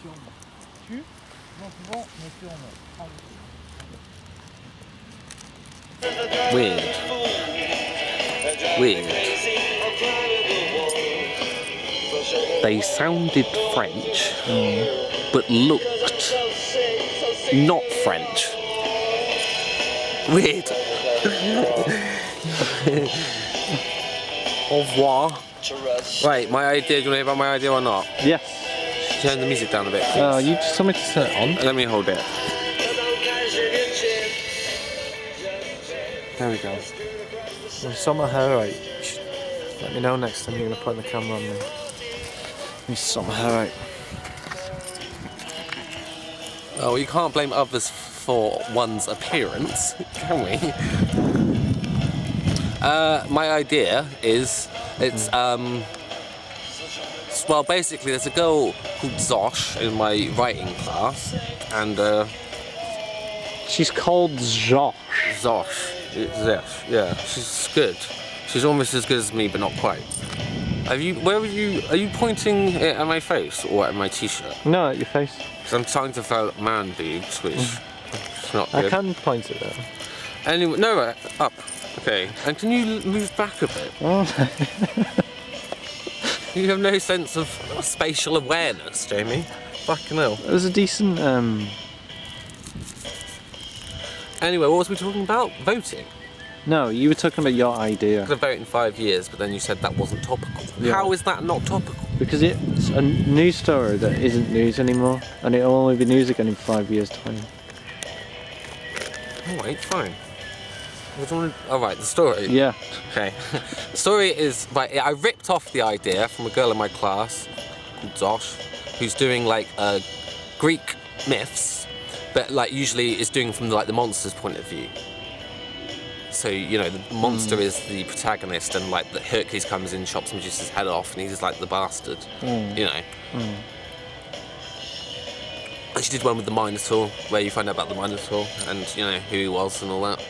Tu souvent me surnomme. Weird. Weird. They sounded French, but looked not French. Weird. Au revoir. Right, my idea. Do you want to hear about my idea or not? Yes. Turn the music down a bit, please. Oh, you just told me to turn it on. Let me hold it. There we go. You saw my hair right. Let me know next time you're going to point the camera on me. You saw my hair right. Oh, you can't blame others for one's appearance, can we? My idea is, well, basically there's a girl called Zosh in my writing class, and She's called Josh. Zosh, yeah, she's good. She's almost as good as me, but not quite. Are you pointing it at my face or at my t-shirt? No, at your face. Because I'm trying to develop man boobs, which is not good. I can point it there. Anyway, no, up. Okay. And can you move back a bit? Oh. You have no sense of spatial awareness, Jamie. Fucking hell. It was a decent. Anyway, what was we talking about? Voting. No, you were talking about your idea. I'm going to vote in 5 years, but then you said that wasn't topical. Yeah. How is that not topical? Because it's a news story that isn't news anymore, and it'll only be news again in 5 years' time. Alright, fine. Alright, the story. Yeah. Okay. The story is, right, I ripped off the idea from a girl in my class called Zosh, who's doing like Greek myths, but like usually is doing from like the monster's point of view. So, you know, the monster is the protagonist, and like the Hercules comes in, chops Medusa's head off, and he's like the bastard, you know. And she did one with the Minotaur, where you find out about the Minotaur and, you know, who he was and all that.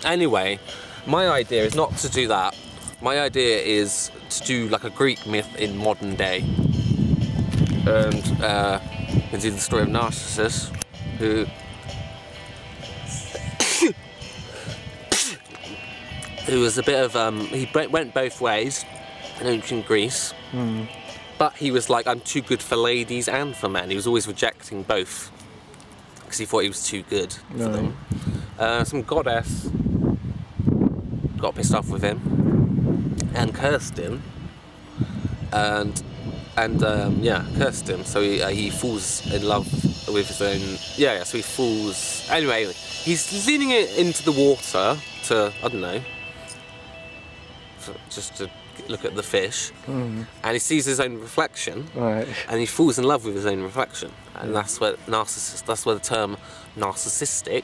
Anyway, my idea is not to do that. My idea is to do like a Greek myth in modern day. And you can see the story of Narcissus, who was a bit of, he went both ways in ancient Greece. But he was like, I'm too good for ladies and for men. He was always rejecting both because he thought he was too good for them. Some goddess got pissed off with him and cursed him, and cursed him. So he falls in love with his own. So he falls. Anyway, he's leaning it into the water to, I don't know, just to look at the fish, and he sees his own reflection, and he falls in love with his own reflection, and that's where the term narcissistic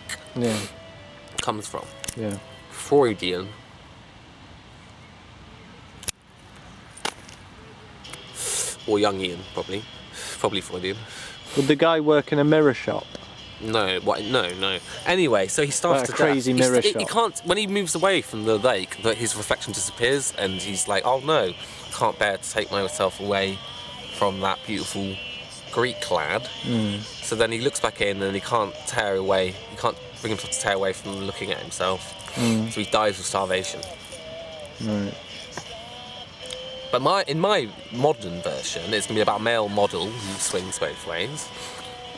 comes from. Yeah. Freudian. Or Jungian, probably Freudian. Would the guy work in a mirror shop? No. Anyway, so he starts to crazy mirror shop. He can't. When he moves away from the lake, his reflection disappears, and he's like, "Oh no, I can't bear to take myself away from that beautiful Greek lad." So then he looks back in, and he can't tear away. He can't bring himself to tear away from looking at himself. So he dies of starvation. Right. But in my modern version, it's gonna be about a male model who swings both ways.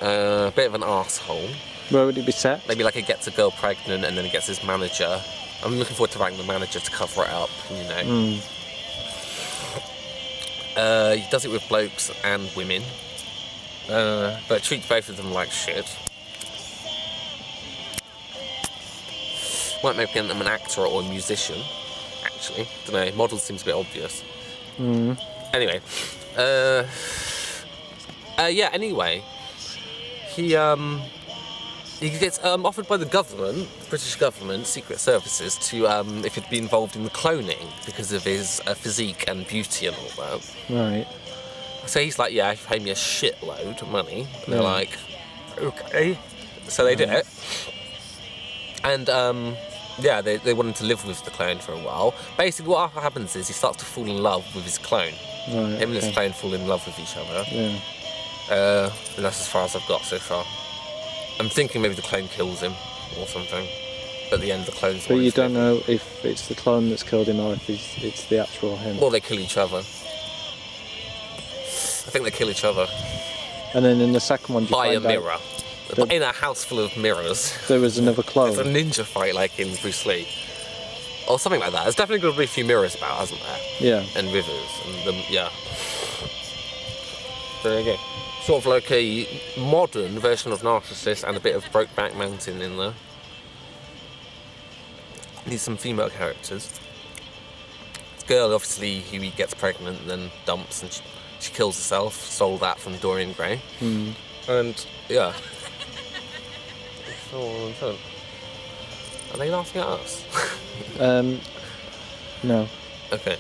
A bit of an arsehole. Where would it be set? Maybe like he gets a girl pregnant and then he gets his manager. I'm looking forward to writing the manager to cover it up, you know. He does it with blokes and women, but treats both of them like shit. Might make them an actor or a musician, actually. Don't know, models seems a bit obvious. Anyway, anyway. He gets offered by the government, British government, secret services, to if he'd be involved in the cloning because of his physique and beauty and all that. Right. So he's like, yeah, pay me a shitload of money. And they're like, okay. So they do it. And they want him to live with the clone for a while. Basically what happens is he starts to fall in love with his clone. Right, Him and his okay. clone fall in love with each other. Yeah. And that's as far as I've got so far. I'm thinking maybe the clone kills him or something. At the end, the clone's. But you don't know if it's the clone that's killed him or if it's the actual him. Or they kill each other. I think they kill each other And then in the second one, you by a find out mirror. that- In a house full of mirrors. there was another It's a clone. ninja fight like in Bruce Lee. Or something like that. There's definitely going to be a few mirrors about, hasn't there? Yeah. And rivers and yeah. So there you go. Sort of like a modern version of Narcissus and a bit of Brokeback Mountain in there. Need some female characters. This girl, obviously, who he gets pregnant and then dumps, and she kills herself. Stole that from Dorian Gray. And yeah. So, are they laughing at us? No. Okay.